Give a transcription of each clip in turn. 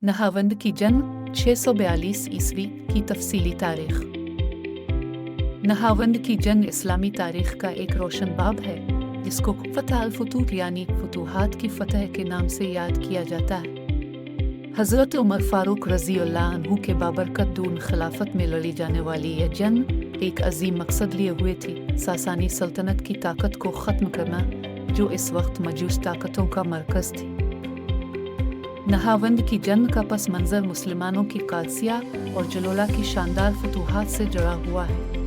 نہاوند کی جنگ 642 عیسوی کی تفصیلی تاریخ۔ نہاوند کی جنگ اسلامی تاریخ کا ایک روشن باب ہے جس کو فتح الفتوح یعنی فتوحات کی فتح کے نام سے یاد کیا جاتا ہے۔ حضرت عمر فاروق رضی اللہ عنہ کے بابرکت دون خلافت میں لڑی جانے والی یہ جنگ ایک عظیم مقصد لیے ہوئے تھی، ساسانی سلطنت کی طاقت کو ختم کرنا جو اس وقت مجوس طاقتوں کا مرکز تھی۔ نہاوند کی جنگ کا پس منظر مسلمانوں کی قادسیہ اور جلولہ کی شاندار فتوحات سے جڑا ہوا ہے۔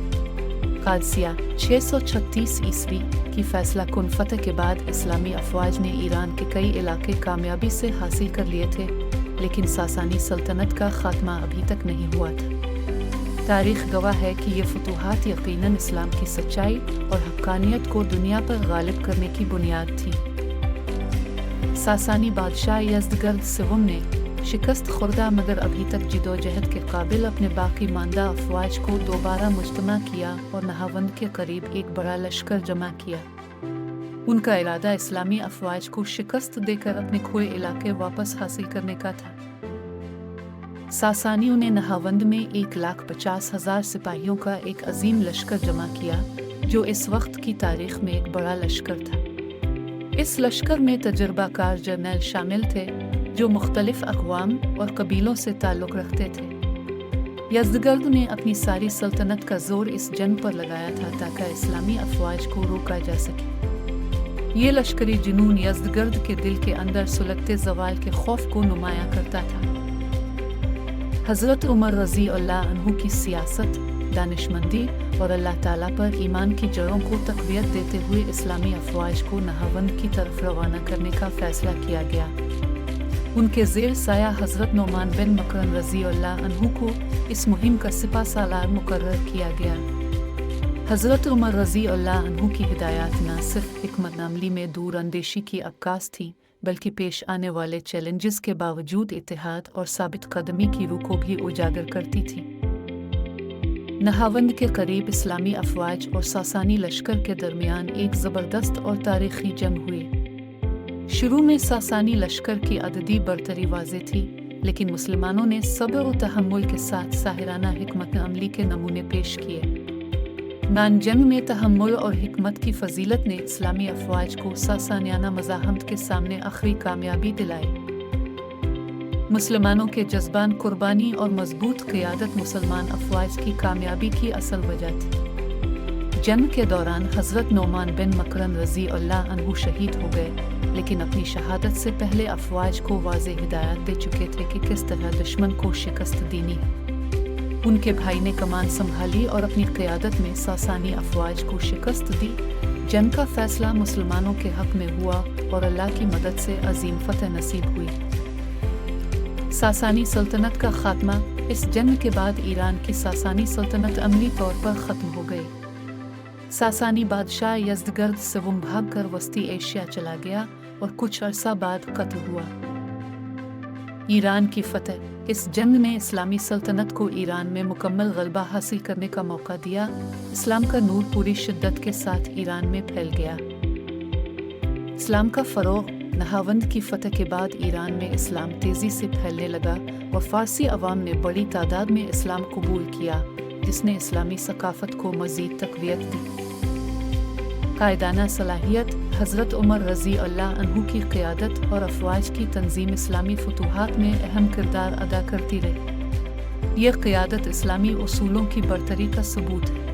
قادسیہ 636 عیسوی کی فیصلہ کن فتح کے بعد اسلامی افواج نے ایران کے کئی علاقے کامیابی سے حاصل کر لیے تھے، لیکن ساسانی سلطنت کا خاتمہ ابھی تک نہیں ہوا تھا۔ تاریخ گواہ ہے کہ یہ فتوحات یقیناً اسلام کی سچائی اور حقانیت کو دنیا پر غالب کرنے کی بنیاد تھی۔ ساسانی بادشاہ یزدگرد سوم نے شکست خوردہ مگر ابھی تک جدوجہد کے قابل اپنے باقی ماندہ افواج کو دوبارہ مجتمع کیا اور نہاوند کے قریب ایک بڑا لشکر جمع کیا۔ ان کا ارادہ اسلامی افواج کو شکست دے کر اپنے کھوئے علاقے واپس حاصل کرنے کا تھا۔ ساسانیوں نے نہاوند میں 1,50,000 سپاہیوں کا ایک عظیم لشکر جمع کیا جو اس وقت کی تاریخ میں ایک بڑا لشکر تھا۔ اس لشکر میں تجربہ کار جرنیل شامل تھے جو مختلف اقوام اور قبیلوں سے تعلق رکھتے تھے۔ یزدگرد نے اپنی ساری سلطنت کا زور اس جنگ پر لگایا تھا تاکہ اسلامی افواج کو روکا جا سکے۔ یہ لشکری جنون یزدگرد کے دل کے اندر سلگتے زوال کے خوف کو نمایاں کرتا تھا۔ حضرت عمر رضی اللہ عنہ کی سیاست، دانشمندی اور اللہ تعالیٰ پر ایمان کی جڑوں کو تقویت دیتے ہوئے اسلامی افواج کو نہاوند کی طرف روانہ کرنے کا فیصلہ کیا گیا۔ ان کے زیر سایہ حضرت نعمان بن مکرم رضی اللہ عنہ کو اس مہم کا سپہ سالار مقرر کیا گیا۔ حضرت عمر رضی اللہ عنہ کی ہدایات نہ صرف حکمت عملی میں دور اندیشی کی عکاس تھیں بلکہ پیش آنے والے چیلنجز کے باوجود اتحاد اور ثابت قدمی کی روح کو بھی اجاگر کرتی تھی۔ نہاوند کے قریب اسلامی افواج اور ساسانی لشکر کے درمیان ایک زبردست اور تاریخی جنگ ہوئی۔ شروع میں ساسانی لشکر کی عددی برتری واضح تھی، لیکن مسلمانوں نے صبر و تحمل کے ساتھ ساحرانہ حکمت عملی کے نمونے پیش کیے۔ جنگ میں تحمل اور حکمت کی فضیلت نے اسلامی افواج کو ساسانیانہ مزاحمت کے سامنے آخری کامیابی دلائی۔ مسلمانوں کے جذبان قربانی اور مضبوط قیادت مسلمان افواج کی کامیابی کی اصل وجہ تھی۔ جنگ کے دوران حضرت نعمان بن مکرم رضی اللہ عنہ شہید ہو گئے، لیکن اپنی شہادت سے پہلے افواج کو واضح ہدایات دے چکے تھے کہ کس طرح دشمن کو شکست دینی ہے۔ ان کے بھائی نے کمان سنبھالی اور اپنی قیادت میں ساسانی افواج کو شکست دی۔ جنگ کا فیصلہ مسلمانوں کے حق میں ہوا اور اللہ کی مدد سے عظیم فتح نصیب ہوئی۔ ساسانی سلطنت کا خاتمہ۔ اس جنگ کے بعد ایران کی ساسانی سلطنت عملی طور پر ختم ہو گئی۔ ساسانی بادشاہ یزدگرد سوم بھاگ کر وسطی ایشیا چلا گیا اور کچھ عرصہ بعد قتل ہوا۔ ایران کی فتح۔ اس جنگ نے اسلامی سلطنت کو ایران میں مکمل غلبہ حاصل کرنے کا موقع دیا۔ اسلام کا نور پوری شدت کے ساتھ ایران میں پھیل گیا۔ اسلام کا فروغ۔ نہاوند کی فتح کے بعد ایران میں اسلام تیزی سے پھیلنے لگا اور فارسی عوام نے بڑی تعداد میں اسلام قبول کیا، جس نے اسلامی ثقافت کو مزید تقویت دی۔ قائدانہ صلاحیت۔ حضرت عمر رضی اللہ عنہ کی قیادت اور افواج کی تنظیم اسلامی فتوحات میں اہم کردار ادا کرتی رہی۔ یہ قیادت اسلامی اصولوں کی برتری کا ثبوت ہے۔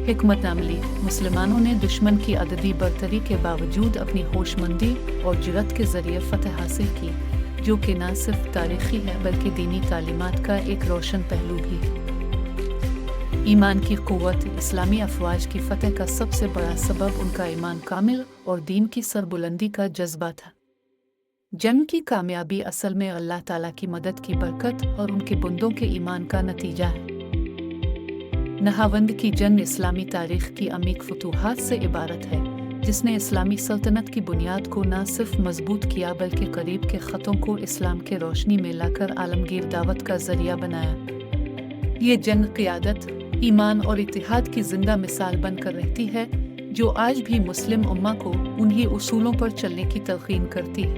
حکمت عملی۔ مسلمانوں نے دشمن کی عددی برتری کے باوجود اپنی ہوش مندی اور جرأت کے ذریعے فتح حاصل کی، جو کہ نہ صرف تاریخی ہے بلکہ دینی تعلیمات کا ایک روشن پہلو بھی ہے۔ ایمان کی قوت۔ اسلامی افواج کی فتح کا سب سے بڑا سبب ان کا ایمان کامل اور دین کی سربلندی کا جذبہ تھا۔ جنگ کی کامیابی اصل میں اللہ تعالیٰ کی مدد کی برکت اور ان کے بندوں کے ایمان کا نتیجہ ہے۔ نہاوند کی جنگ اسلامی تاریخ کی عمیق فتوحات سے عبارت ہے، جس نے اسلامی سلطنت کی بنیاد کو نہ صرف مضبوط کیا بلکہ قریب کے خطوں کو اسلام کے روشنی میں لا کر عالمگیر دعوت کا ذریعہ بنایا۔ یہ جنگ قیادت، ایمان اور اتحاد کی زندہ مثال بن کر رہتی ہے، جو آج بھی مسلم امہ کو انہی اصولوں پر چلنے کی تلقین کرتی ہے۔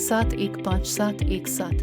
715-717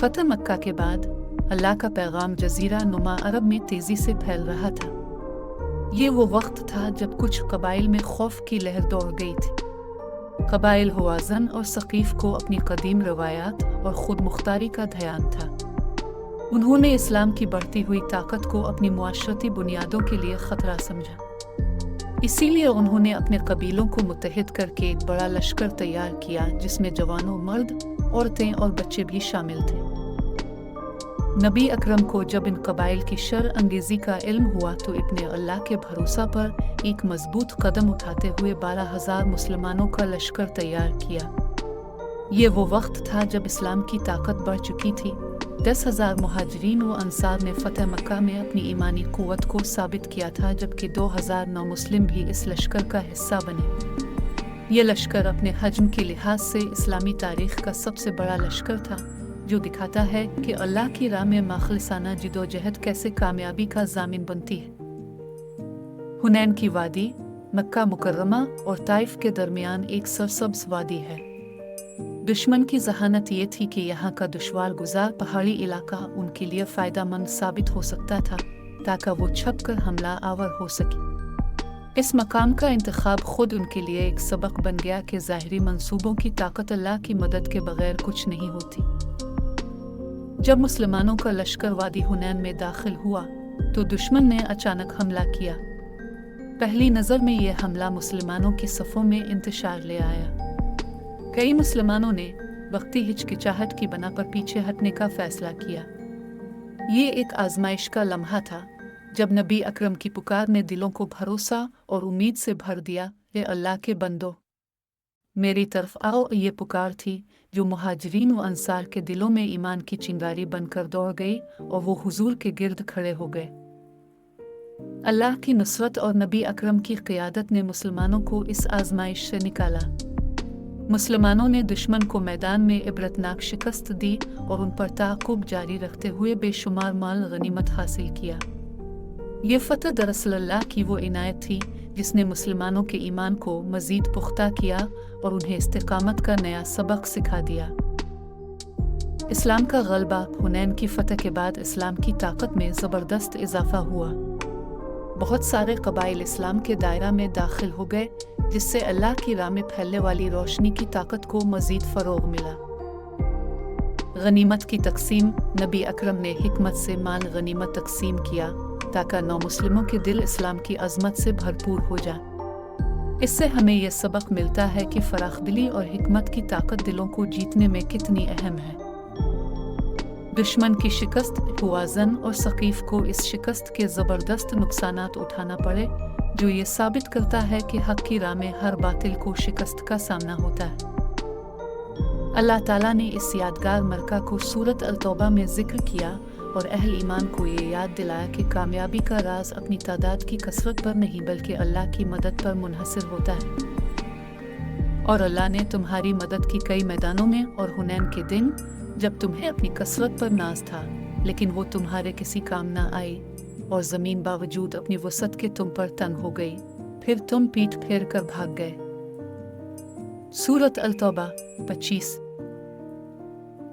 فتح مکہ کے بعد اللہ کا پیغام جزیرہ نما عرب میں تیزی سے پھیل رہا تھا۔ یہ وہ وقت تھا جب کچھ قبائل میں خوف کی لہر دوڑ گئی تھی۔ قبائل ہوازن اور ثقیف کو اپنی قدیم روایات اور خود مختاری کا دھیان تھا۔ انہوں نے اسلام کی بڑھتی ہوئی طاقت کو اپنی معاشرتی بنیادوں کے لیے خطرہ سمجھا۔ اسی لیے انہوں نے اپنے قبیلوں کو متحد کر کے ایک بڑا لشکر تیار کیا جس میں جوانوں، مرد، عورتیں اور بچے بھی شامل تھے۔ نبی اکرم کو جب ان قبائل کی شر انگیزی کا علم ہوا تو ابن اللہ کے بھروسہ پر ایک مضبوط قدم اٹھاتے ہوئے 12,000 مسلمانوں کا لشکر تیار کیا۔ یہ وہ وقت تھا جب اسلام کی طاقت بڑھ چکی تھی۔ 10,000 مہاجرین و انصار نے فتح مکہ میں اپنی ایمانی قوت کو ثابت کیا تھا، جبکہ 2,000 نومسلم بھی اس لشکر کا حصہ بنے۔ یہ لشکر اپنے حجم کے لحاظ سے اسلامی تاریخ کا سب سے بڑا لشکر تھا، جو دکھاتا ہے کہ اللہ کی راہ میں مخلصانہ جدوجہد کیسے کامیابی کا ضامن بنتی ہے۔ حنین کی وادی، مکہ مکرمہ اور طائف کے درمیان ایک سرسبز وادی ہے۔ دشمن کی ذہانت یہ تھی کہ یہاں کا دشوار گزار پہاڑی علاقہ ان کے لیے فائدہ مند ثابت ہو سکتا تھا تاکہ وہ چھپ کر حملہ آور ہو سکے۔ اس مقام کا انتخاب خود ان کے لیے ایک سبق بن گیا کہ ظاہری منصوبوں کی طاقت اللہ کی مدد کے بغیر کچھ نہیں ہوتی۔ جب مسلمانوں کا لشکر وادی حنین میں داخل ہوا تو دشمن نے اچانک حملہ کیا۔ پہلی نظر میں یہ حملہ مسلمانوں کی صفوں میں انتشار لے آیا۔ کئی مسلمانوں نے وقتی ہچکچاہٹ کی بنا پر پیچھے ہٹنے کا فیصلہ کیا۔ یہ ایک آزمائش کا لمحہ تھا جب نبی اکرم کی پکار نے دلوں کو بھروسہ اور امید سے بھر دیا۔ اے اللہ کے بندو، میری طرف آؤ، یہ پکار تھی جو مہاجرین و انصار کے دلوں میں ایمان کی چنگاری بن کر دوڑ گئی اور وہ حضور کے گرد کھڑے ہو گئے۔ اللہ کی نصرت اور نبی اکرم کی قیادت نے مسلمانوں کو اس آزمائش سے نکالا۔ مسلمانوں نے دشمن کو میدان میں عبرتناک شکست دی اور ان پر تعاقب جاری رکھتے ہوئے بے شمار مال غنیمت حاصل کیا۔ یہ فتح دراصل اللہ کی وہ عنایت تھی جس نے مسلمانوں کے ایمان کو مزید پختہ کیا اور انہیں استقامت کا نیا سبق سکھا دیا۔ اسلام کا غلبہ۔ حنین کی فتح کے بعد اسلام کی طاقت میں زبردست اضافہ ہوا۔ بہت سارے قبائل اسلام کے دائرہ میں داخل ہو گئے، جس سے اللہ کی راہ میں پھیلنے والی روشنی کی طاقت کو مزید فروغ ملا۔ غنیمت کی تقسیم۔ نبی اکرم نے حکمت سے مال غنیمت تقسیم کیا تاکہ نومسلموں کے دل اسلام کی عظمت سے بھرپور ہو جائیں۔ اس سے ہمیں یہ سبق ملتا ہے کہ فراخ دلی اور حکمت کی طاقت دلوں کو جیتنے میں کتنی اہم ہے۔ دشمن کی شکست۔ ہوازن اور ثقیف کو اس شکست کے زبردست نقصانات اٹھانا پڑے، جو یہ ثابت کرتا ہے کہ حق کی راہ میں ہر باطل کو شکست کا سامنا ہوتا ہے۔ اللہ تعالیٰ نے اس یادگار مرکہ کو سورۃ التوبہ میں ذکر کیا اور اہل ایمان کو یہ یاد دلایا کہ کامیابی کا راز اپنی تعداد کی کثرت پر نہیں بلکہ اللہ کی مدد پر منحصر ہوتا ہے۔ اور اللہ نے تمہاری مدد کی کئی میدانوں میں، اور حنین کے دن جب تمہیں اپنی کثرت پر ناز تھا لیکن وہ تمہارے کسی کام نہ آئی، اور زمین باوجود اپنی وسعت کے تم پر تنگ ہو گئی، پھر تم پیٹ پھیر کر بھاگ گئے۔ سورۃ التوبہ 25۔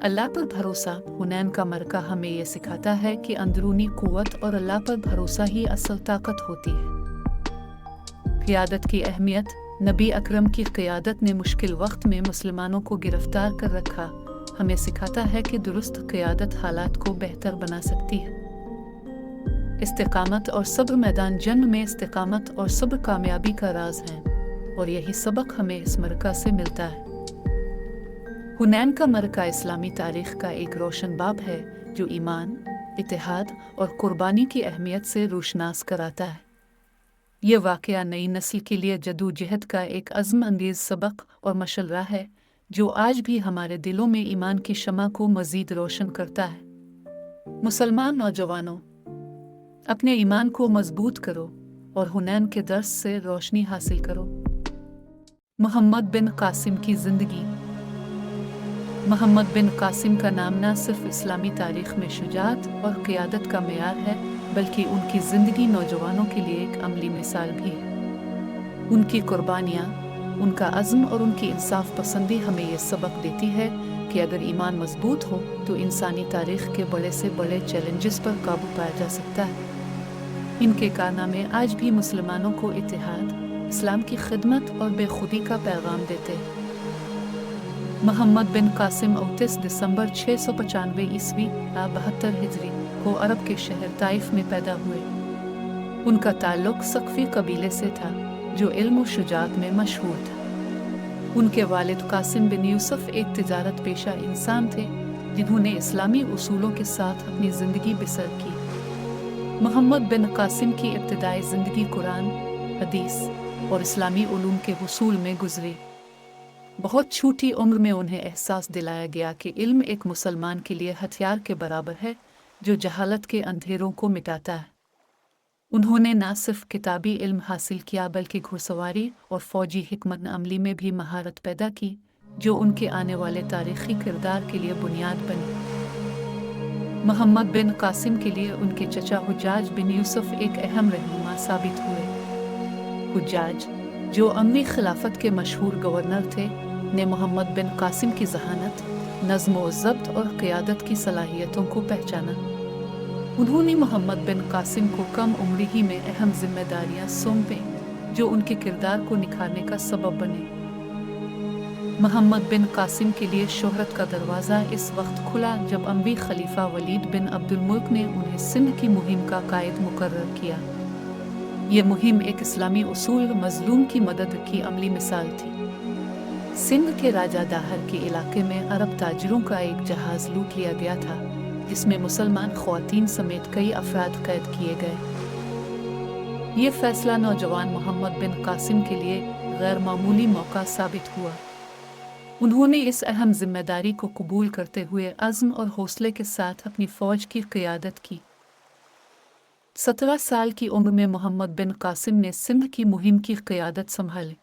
اللہ پر بھروسہ۔ حنین کا مرکہ ہمیں یہ سکھاتا ہے کہ اندرونی قوت اور اللہ پر بھروسہ ہی اصل طاقت ہوتی ہے۔ قیادت کی اہمیت۔ نبی اکرم کی قیادت نے مشکل وقت میں مسلمانوں کو گرفتار کر رکھا۔ ہمیں سکھاتا ہے کہ درست قیادت حالات کو بہتر بنا سکتی ہے۔ استقامت اور صبر۔ میدان جنگ میں استقامت اور صبر کامیابی کا راز ہیں، اور یہی سبق ہمیں اس مرکہ سے ملتا ہے۔ حنین کا مرکہ اسلامی تاریخ کا ایک روشن باب ہے جو ایمان، اتحاد اور قربانی کی اہمیت سے روشناس کراتا ہے۔ یہ واقعہ نئی نسل کے لیے جدوجہد کا ایک عزم انگیز سبق اور مشعل راہ ہے جو آج بھی ہمارے دلوں میں ایمان کی شمع کو مزید روشن کرتا ہے۔ مسلمان نوجوانوں، اپنے ایمان کو مضبوط کرو اور حنین کے درس سے روشنی حاصل کرو۔ محمد بن قاسم کی زندگی۔ محمد بن قاسم کا نام نہ صرف اسلامی تاریخ میں شجاعت اور قیادت کا معیار ہے بلکہ ان کی زندگی نوجوانوں کے لیے ایک عملی مثال بھی ہے۔ ان کی قربانیاں، ان کا عزم اور ان کی انصاف پسندی ہمیں یہ سبق دیتی ہے کہ کہ اگر ایمان مضبوط ہو تو انسانی تاریخ کے بڑے سے بڑے چیلنجز پر قابو پایا جا سکتا ہے۔ ان کے کارنامے آج بھی مسلمانوں کو اتحاد، اسلام کی خدمت اور بے خودی کا پیغام دیتے۔ محمد بن قاسم 29 دسمبر 695 عیسوی 72 ہجری کو عرب کے شہر طائف میں پیدا ہوئے۔ ان کا تعلق ثقفی قبیلے سے تھا جو علم و شجاعت میں مشہور تھا۔ ان کے والد قاسم بن یوسف ایک تجارت پیشہ انسان تھے جنہوں نے اسلامی اصولوں کے ساتھ اپنی زندگی بسر کی۔ محمد بن قاسم کی ابتدائی زندگی قرآن، حدیث اور اسلامی علوم کے حصول میں گزری۔ بہت چھوٹی عمر میں انہیں احساس دلایا گیا کہ علم ایک مسلمان کے لیے ہتھیار کے برابر ہے جو جہالت کے اندھیروں کو مٹاتا ہے۔ انہوں نے نہ صرف کتابی علم حاصل کیا بلکہ گھڑ سواری اور فوجی حکمت عملی میں بھی مہارت پیدا کی جو ان کے آنے والے تاریخی کردار کے لیے بنیاد بنی۔ محمد بن قاسم کے لیے ان کے چچا حجاج بن یوسف ایک اہم رہنما ثابت ہوئے۔ حجاج، جو اموی خلافت کے مشہور گورنر تھے، نے محمد بن قاسم کی ذہانت، نظم و ضبط اور قیادت کی صلاحیتوں کو پہچانا۔ انہوں نے محمد بن قاسم کو کم عمری ہی میں اہم ذمہ داریاں سونپیں جو ان کے کردار کو نکھارنے کا سبب بنے۔ محمد بن قاسم کے لیے شہرت کا دروازہ اس وقت کھلا جب اموی خلیفہ ولید بن عبد الملک نے انہیں سندھ کی مہم کا قائد مقرر کیا۔ یہ مہم ایک اسلامی اصول مظلوم کی مدد کی عملی مثال تھی۔ سندھ کے راجہ داہر کے علاقے میں عرب تاجروں کا ایک جہاز لوٹ لیا گیا تھا جس میں مسلمان خواتین سمیت کئی افراد قید کیے گئے۔ یہ فیصلہ نوجوان محمد بن قاسم کے لیے غیر معمولی موقع ثابت ہوا۔ انہوں نے اس اہم ذمہ داری کو قبول کرتے ہوئے عزم اور حوصلے کے ساتھ اپنی فوج کی قیادت کی۔ 17 سال کی عمر میں محمد بن قاسم نے سندھ کی مہم کی قیادت سنبھالی۔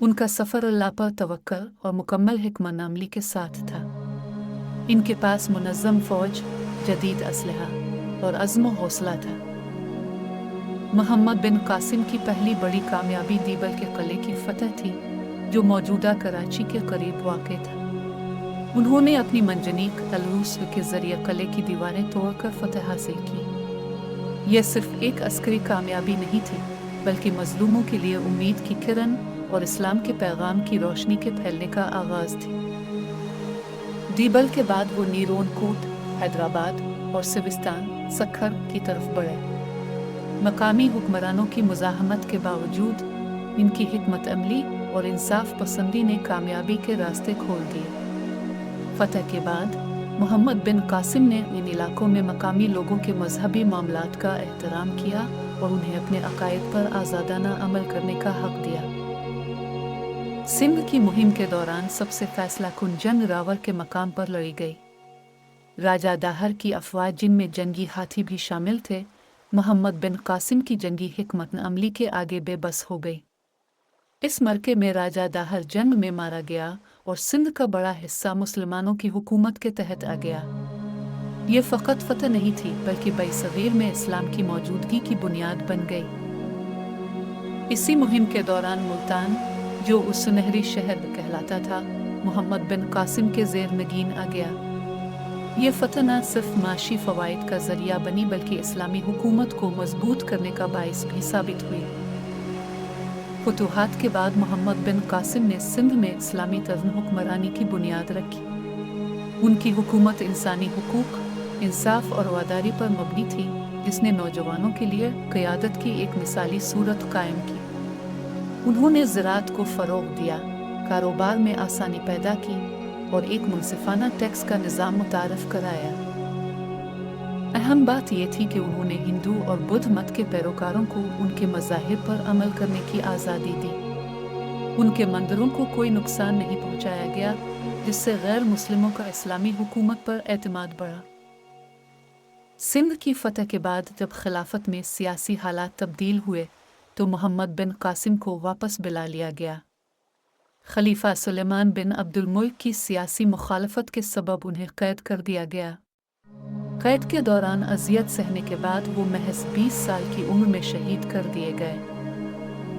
ان کا سفر اللہ پر توکل اور مکمل حکمت عملی کے ساتھ تھا۔ ان کے پاس منظم فوج، جدید اسلحہ اور عزم و حوصلہ تھا۔ محمد بن قاسم کی پہلی بڑی کامیابی دیبل کے قلعے کی فتح تھی جو موجودہ کراچی کے قریب واقع تھا۔ انہوں نے اپنی منجنیق الروس کے ذریعے قلعے کی دیواریں توڑ کر فتح حاصل کی۔ یہ صرف ایک عسکری کامیابی نہیں تھی بلکہ مظلوموں کے لیے امید کی کرن اور اسلام کے پیغام کی روشنی کے پھیلنے کا آغاز تھی۔ دیبل کے بعد وہ نیرون کوٹ، حیدرآباد اور سوستان، سکھر کی طرف بڑھے۔ مقامی حکمرانوں کی مزاحمت کے باوجود ان کی حکمت عملی اور انصاف پسندی نے کامیابی کے راستے کھول دیے۔ فتح کے بعد محمد بن قاسم نے ان علاقوں میں مقامی لوگوں کے مذہبی معاملات کا احترام کیا اور انہیں اپنے عقائد پر آزادانہ عمل کرنے کا حق دیا۔ سندھ کی مہم کے دوران سب سے فیصلہ کن جنگ راور کے مقام پر لڑی گئی۔ راجہ داہر کی افواج جن میں جنگی ہاتھی بھی شامل تھے، محمد بن قاسم کی جنگی حکمت عملی کے آگے بے بس ہو گئی۔ اس مرکے میں راجہ داہر جنگ میں مارا گیا اور سندھ کا بڑا حصہ مسلمانوں کی حکومت کے تحت آ گیا۔ یہ فقط فتح نہیں تھی بلکہ بئی صغیر میں اسلام کی موجودگی کی بنیاد بن گئی۔ اسی مہم کے دوران ملتان، جو اس سنہری شہر کہلاتا تھا، محمد بن قاسم کے زیر نگین آ گیا۔ یہ فتح نہ صرف معاشی فوائد کا ذریعہ بنی بلکہ اسلامی حکومت کو مضبوط کرنے کا باعث بھی ثابت ہوئی۔ فتوحات کے بعد محمد بن قاسم نے سندھ میں اسلامی طرز حکمرانی کی بنیاد رکھی۔ ان کی حکومت انسانی حقوق، انصاف اور وفاداری پر مبنی تھی، جس نے نوجوانوں کے لیے قیادت کی ایک مثالی صورت قائم کی۔ انہوں نے زراعت کو فروغ دیا، کاروبار میں آسانی پیدا کی اور ایک منصفانہ ٹیکس کا نظام متعارف کرایا۔ اہم بات یہ تھی کہ انہوں نے ہندو اور بدھ مت کے پیروکاروں کو ان کے مذاہب پر عمل کرنے کی آزادی دی۔ ان کے مندروں کو کوئی نقصان نہیں پہنچایا گیا، جس سے غیر مسلموں کا اسلامی حکومت پر اعتماد بڑھا۔ سندھ کی فتح کے بعد جب خلافت میں سیاسی حالات تبدیل ہوئے تو محمد بن قاسم کو واپس بلا لیا گیا۔ خلیفہ سلیمان بن عبد الملک کی سیاسی مخالفت کے سبب انہیں قید کر دیا گیا۔ قید کے دوران اذیت سہنے کے بعد وہ محض 20 سال کی عمر میں شہید کر دیے گئے۔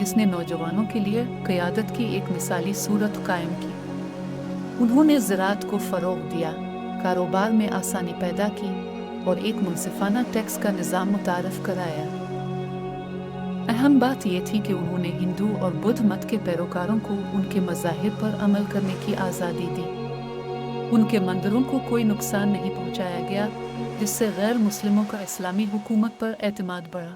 جس نے نوجوانوں کے لیے قیادت کی ایک مثالی صورت قائم کی۔ انہوں نے زراعت کو فروغ دیا، کاروبار میں آسانی پیدا کی اور ایک منصفانہ ٹیکس کا نظام متعارف کرایا۔ اہم بات یہ تھی کہ انہوں نے ہندو اور بدھ مت کے پیروکاروں کو ان کے مذاہب پر عمل کرنے کی آزادی دی۔ ان کے مندروں کو کوئی نقصان نہیں پہنچایا گیا، جس سے غیر مسلموں کا اسلامی حکومت پر اعتماد بڑھا۔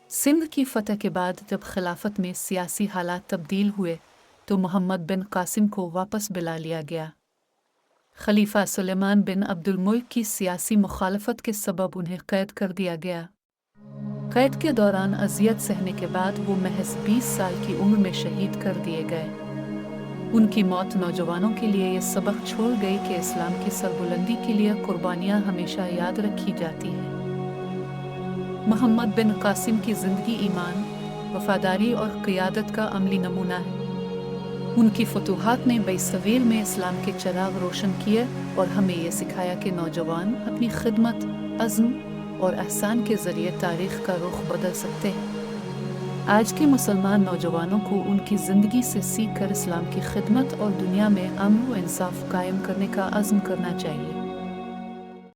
سندھ کی فتح کے بعد جب خلافت میں سیاسی حالات تبدیل ہوئے تو محمد بن قاسم کو واپس بلا لیا گیا۔ خلیفہ سلیمان بن عبد الملک کی سیاسی مخالفت کے سبب انہیں قید کر دیا گیا۔ قید کے دوران اذیت سہنے کے بعد وہ محض 20 سال کی عمر میں شہید کر دیے گئے۔ ان کی موت نوجوانوں کے لیے یہ سبق چھوڑ گئی کہ اسلام کی سربلندی کے لیے قربانیاں ہمیشہ یاد رکھی جاتی ہیں۔ محمد بن قاسم کی زندگی ایمان، وفاداری اور قیادت کا عملی نمونہ ہے۔ ان کی فتوحات نے بیت صغیر میں اسلام کے چراغ روشن کیے اور ہمیں یہ سکھایا کہ نوجوان اپنی خدمت، عزم اور احسان کے ذریعے تاریخ کا رخ بدل سکتے ہیں۔ آج کے مسلمان نوجوانوں کو ان کی زندگی سے سیکھ کر اسلام کی خدمت اور دنیا میں امن و انصاف قائم کرنے کا عزم کرنا چاہیے۔